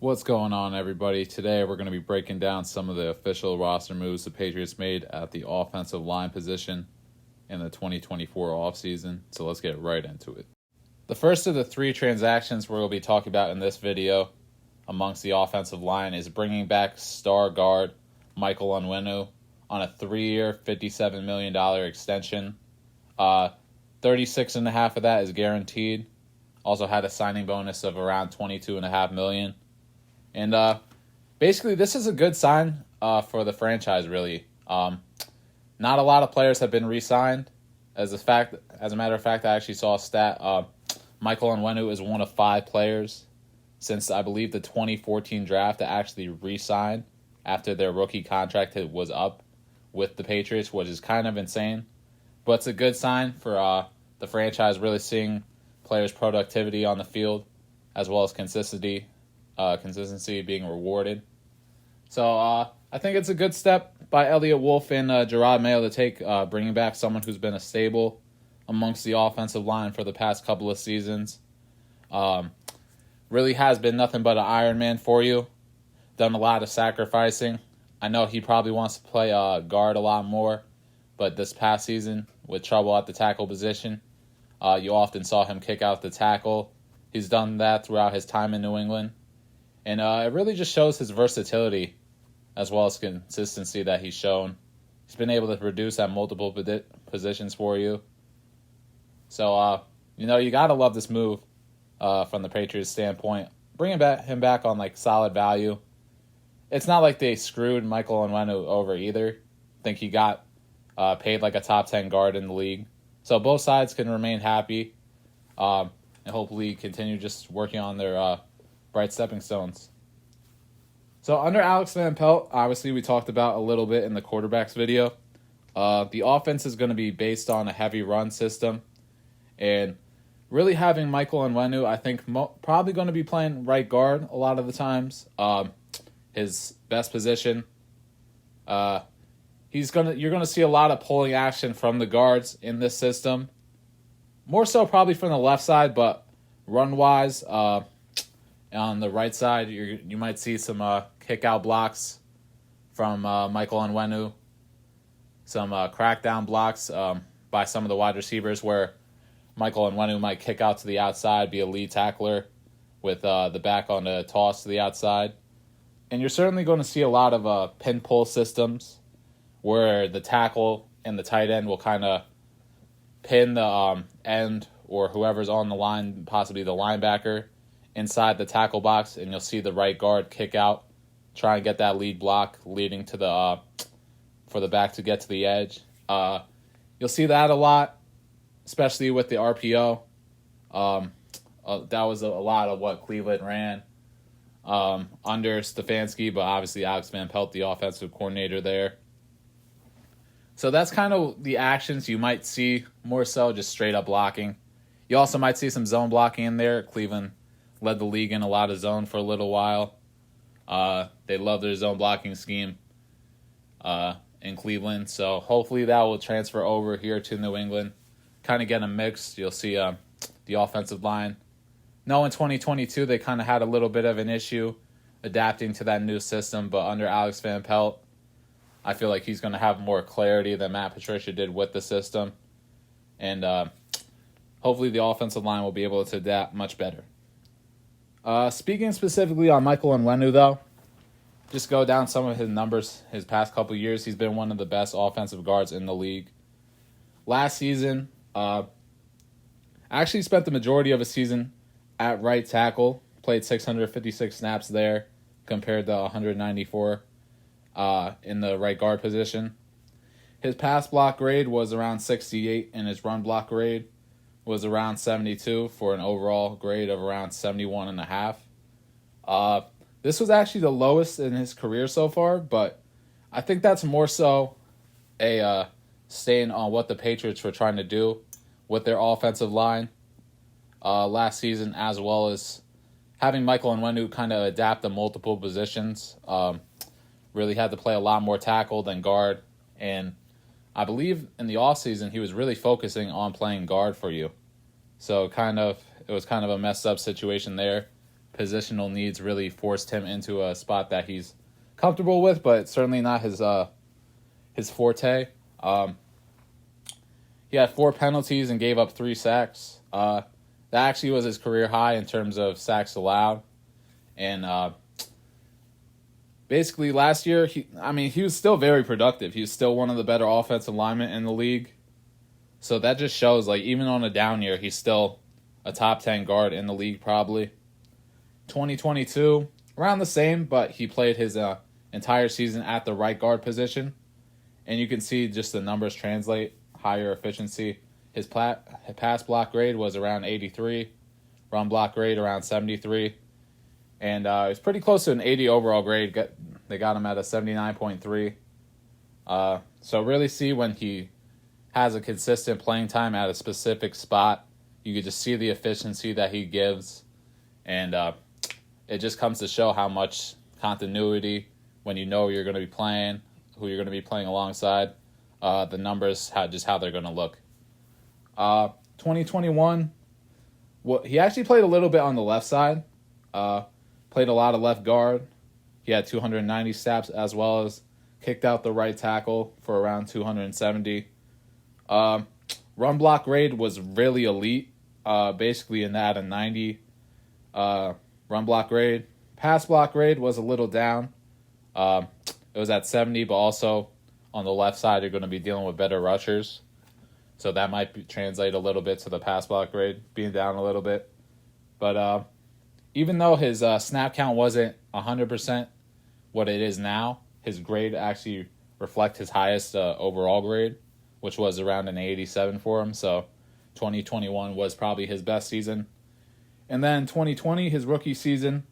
What's going on, everybody? Today we're going to be breaking down some of the official roster moves the Patriots made at the offensive line position in the 2024 offseason. So let's get right into it. The first of the three transactions we'll be talking about in this video amongst the offensive line is bringing back star guard Mike Onwenu on a 3-year, $57 million extension. 36.5 of that is guaranteed. Also had a signing bonus of around $22.5 million. And basically, this is a good sign for the franchise, really. Not a lot of players have been re-signed. As a matter of fact, I actually saw a stat. Michael Onwenu is one of 5 players since, I believe, the 2014 draft to actually re-sign after their rookie contract was up with the Patriots, which is kind of insane. But it's a good sign for the franchise really seeing players' productivity on the field as well as consistency being rewarded. So I think it's a good step by Elliott Wolf and Gerard Mayo to take bringing back someone who's been a staple amongst the offensive line for the past couple of seasons. Really has been nothing but an Iron Man for you. Done a lot of sacrificing. I know he probably wants to play guard a lot more, but this past season, with trouble at the tackle position, you often saw him kick out the tackle. He's done that throughout his time in New England. And it really just shows his versatility as well as consistency that he's shown. He's been able to produce at multiple positions for you. So, you got to love this move from the Patriots' standpoint. Bringing him back on, solid value. It's not like they screwed Michael Onwenu over either. I think he got paid like a top 10 guard in the league. So both sides can remain happy and hopefully continue just working on their bright stepping stones. So under Alex Van Pelt, obviously we talked about a little bit in the quarterbacks video. The offense is going to be based on a heavy run system. And really having Michael Onwenu, I think, probably going to be playing right guard a lot of the times. His best position. You're going to see a lot of pulling action from the guards in this system. More so probably from the left side, but run-wise, on the right side, you might see some kick-out blocks from Michael Onwenu, some crackdown blocks by some of the wide receivers where Michael Onwenu might kick out to the outside, be a lead tackler with the back on the toss to the outside. And you're certainly going to see a lot of pin-pull systems where the tackle and the tight end will kind of pin the end or whoever's on the line, possibly the linebacker, inside the tackle box, and you'll see the right guard kick out, try and get that lead block leading to the for the back to get to the edge. You'll see that a lot, especially with the RPO. That was a lot of what Cleveland ran under Stefanski, but obviously Alex Van Pelt, the offensive coordinator there. So that's kind of the actions you might see, more so just straight up blocking. You also might see some zone blocking in there. Cleveland led the league in a lot of zone for a little while. They love their zone blocking scheme in Cleveland. So hopefully that will transfer over here to New England. Kind of get a mix. You'll see the offensive line. No, in 2022, they kind of had a little bit of an issue adapting to that new system. But under Alex Van Pelt, I feel like he's going to have more clarity than Matt Patricia did with the system. And hopefully the offensive line will be able to adapt much better. Speaking specifically on Michael Onwenu, though, just go down some of his numbers. His past couple years, he's been one of the best offensive guards in the league. Last season, actually spent the majority of his season at right tackle. Played 656 snaps there compared to 194 in the right guard position. His pass block grade was around 68, and his run block grade was around 72 for an overall grade of around 71.5. This was actually the lowest in his career so far, but I think that's more so a stain on what the Patriots were trying to do with their offensive line last season, as well as having Michael Onwenu kind of adapt to multiple positions. Really had to play a lot more tackle than guard, and I believe in the offseason he was really focusing on playing guard for you. So it was kind of a messed up situation there. positional needs really forced him into a spot that he's comfortable with, but certainly not his forte. He had 4 penalties and gave up 3 sacks. That actually was his career high in terms of sacks allowed. And basically last year, he was still very productive. He was still one of the better offensive linemen in the league. So that just shows, like, even on a down year, he's still a top 10 guard in the league probably. 2022, around the same, but he played his entire season at the right guard position. And you can see just the numbers translate, higher efficiency. His pass block grade was around 83, run block grade around 73. And it's pretty close to an 80 overall grade. They got him at a 79.3. So really see when he has a consistent playing time at a specific spot, you could just see the efficiency that he gives. And it just comes to show how much continuity, when you know you're going to be playing, who you're going to be playing alongside, the numbers, how they're going to look. 2021, he actually played a little bit on the left side. Played a lot of left guard. He had 290 snaps, as well as kicked out the right tackle for around 270. Run block grade was really elite, basically in that a 90 run block grade. Pass block grade was a little down. It was at 70, but also on the left side, you're going to be dealing with better rushers. So that might translate a little bit to the pass block grade being down a little bit. But even though his snap count wasn't 100% what it is now, his grade actually reflects his highest overall grade, which was around an 87 for him. So 2021 was probably his best season. And then 2020, his rookie season,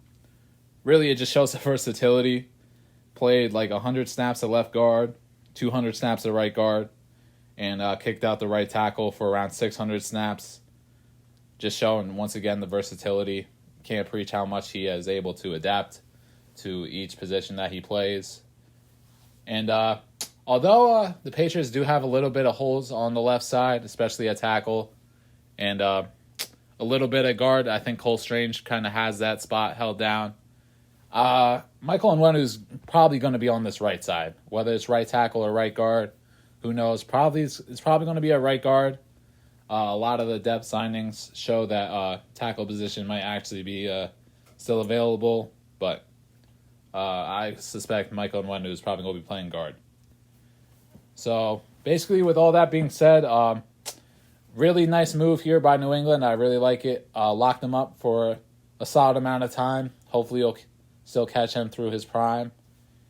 really it just shows the versatility. Played like 100 snaps at left guard, 200 snaps at right guard, and kicked out the right tackle for around 600 snaps. Just showing, once again, the versatility. Can't preach how much he is able to adapt to each position that he plays. And although the Patriots do have a little bit of holes on the left side, especially at tackle, and a little bit at guard, I think Cole Strange kind of has that spot held down. Michael Onwenu is probably going to be on this right side, whether it's right tackle or right guard. Who knows? It's probably going to be a right guard. A lot of the depth signings show that tackle position might actually be still available, but I suspect Michael Onwenu is probably going to be playing guard. So basically, with all that being said, really nice move here by New England. I really like it. Locked him up for a solid amount of time. Hopefully, you'll still catch him through his prime.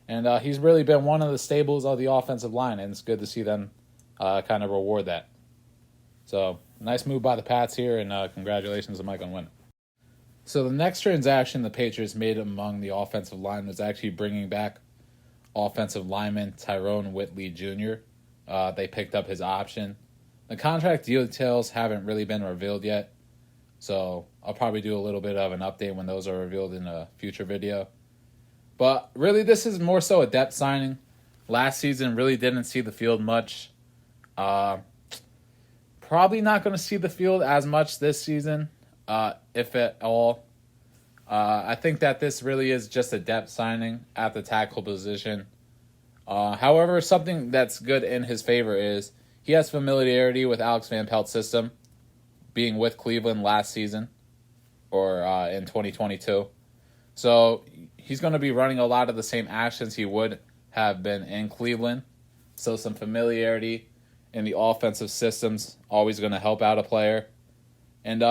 And he's really been one of the staples of the offensive line, and it's good to see them kind of reward that. So, nice move by the Pats here, and congratulations to Mike Onwenu. So, the next transaction the Patriots made among the offensive line was actually bringing back offensive lineman Tyrone Wheatley Jr. They picked up his option. The contract details haven't really been revealed yet, so I'll probably do a little bit of an update when those are revealed in a future video. But really, this is more so a depth signing. Last season, really didn't see the field much. Probably not going to see the field as much this season, if at all. I think that this really is just a depth signing at the tackle position. However, something that's good in his favor is he has familiarity with Alex Van Pelt's system, being with Cleveland last season or in 2022. So he's going to be running a lot of the same actions he would have been in Cleveland. So some familiarity in the offensive systems always going to help out a player. And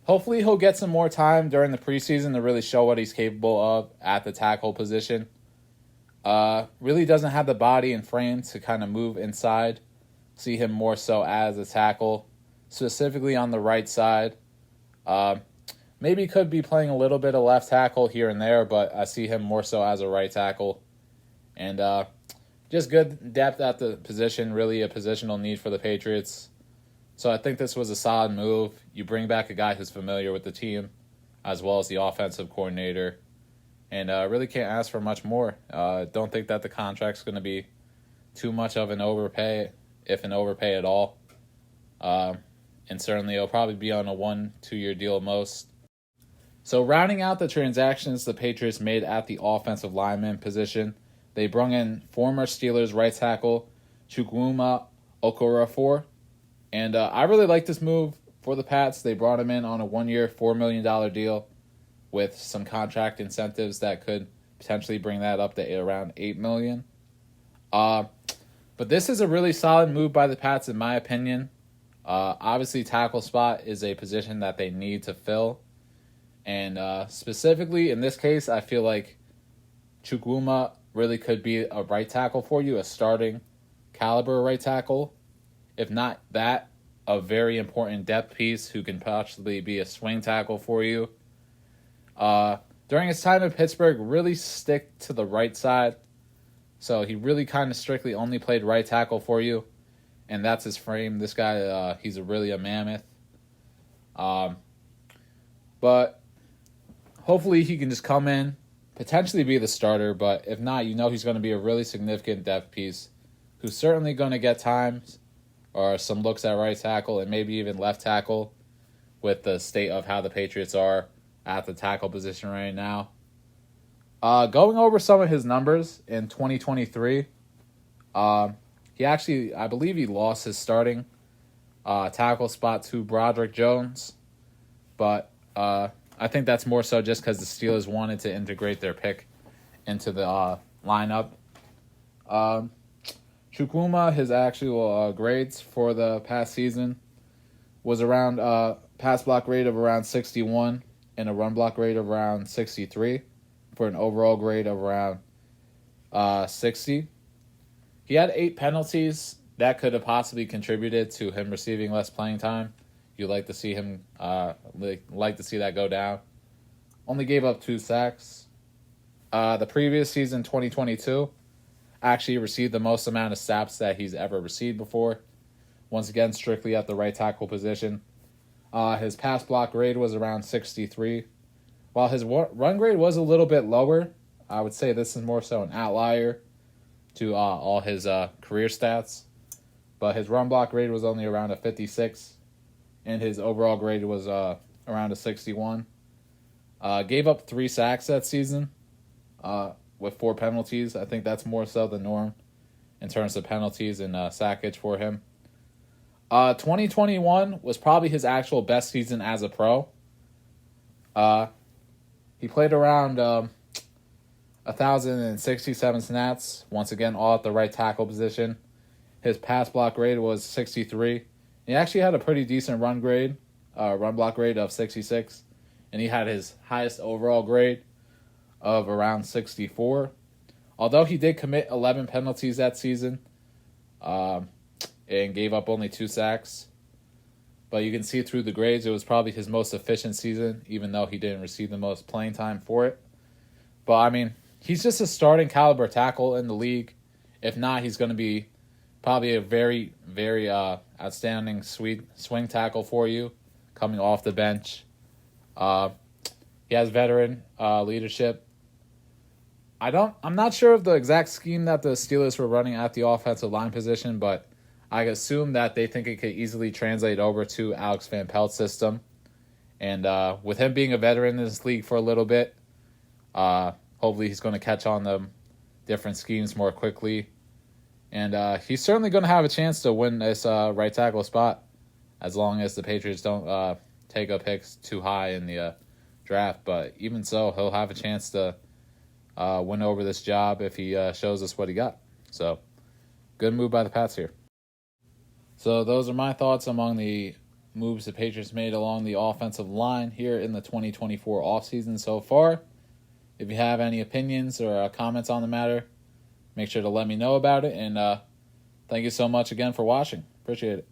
hopefully he'll get some more time during the preseason to really show what he's capable of at the tackle position. Really doesn't have the body and frame to kind of move inside. See him more so as a tackle, specifically on the right side. Maybe could be playing a little bit of left tackle here and there, but I see him more so as a right tackle. And just good depth at the position, really a positional need for the Patriots. So I think this was a solid move. You bring back a guy who's familiar with the team, as well as the offensive coordinator. And really can't ask for much more. Don't think that the contract's going to be too much of an overpay, if an overpay at all. And certainly it'll probably be on a 1-2 year deal at most. So rounding out the transactions the Patriots made at the offensive lineman position, they brought in former Steelers right tackle Chukwuma Okorafor. And I really like this move for the Pats. They brought him in on a 1-year, $4 million deal with some contract incentives that could potentially bring that up to around $8 million. But this is a really solid move by the Pats, in my opinion. Obviously, tackle spot is a position that they need to fill. And specifically, in this case, I feel like Chukwuma really could be a right tackle for you, a starting caliber right tackle. If not that, a very important depth piece who can possibly be a swing tackle for you. During his time in Pittsburgh, really stick to the right side. So he really kind of strictly only played right tackle for you. And that's his frame. This guy, he's really a mammoth. But hopefully he can just come in, potentially be the starter. But if not, he's going to be a really significant depth piece who's certainly going to get times or some looks at right tackle and maybe even left tackle with the state of how the Patriots are at the tackle position right now. Going over some of his numbers in 2023, he actually, I believe he lost his starting tackle spot to Broderick Jones, but I think that's more so just because the Steelers wanted to integrate their pick into the lineup. Chukwuma, his actual grades for the past season was around pass block rate of around 61 and a run block rate of around 63 for an overall grade of around 60. He had 8 penalties that could have possibly contributed to him receiving less playing time. You'd like to see him like to see that go down. Only gave up 2 sacks. The previous season, 2022, actually received the most amount of saps that he's ever received before. Once again, strictly at the right tackle position. His pass block grade was around 63. While his run grade was a little bit lower, I would say this is more so an outlier to all his career stats. But his run block grade was only around a 56, and his overall grade was around a 61. Gave up 3 sacks that season with 4 penalties. I think that's more so the norm in terms of penalties and sackage for him. 2021 was probably his actual best season as a pro. He played around 1,067 snaps, once again, all at the right tackle position. His pass block grade was 63. He actually had a pretty decent run block grade of 66. And he had his highest overall grade of around 64. Although he did commit 11 penalties that season and gave up only 2 sacks. But you can see through the grades, it was probably his most efficient season, even though he didn't receive the most playing time for it. But, I mean, he's just a starting caliber tackle in the league. If not, he's going to be probably a very, very outstanding swing tackle for you coming off the bench. He has veteran leadership. I'm not sure of the exact scheme that the Steelers were running at the offensive line position, but I assume that they think it could easily translate over to Alex Van Pelt's system. And with him being a veteran in this league for a little bit, hopefully he's going to catch on the different schemes more quickly. And he's certainly going to have a chance to win this right tackle spot as long as the Patriots don't take a pick too high in the draft. But even so, he'll have a chance to win over this job if he shows us what he got. So, good move by the Pats here. So those are my thoughts among the moves the Patriots made along the offensive line here in the 2024 offseason so far. If you have any opinions or comments on the matter, make sure to let me know about it. And thank you so much again for watching. Appreciate it.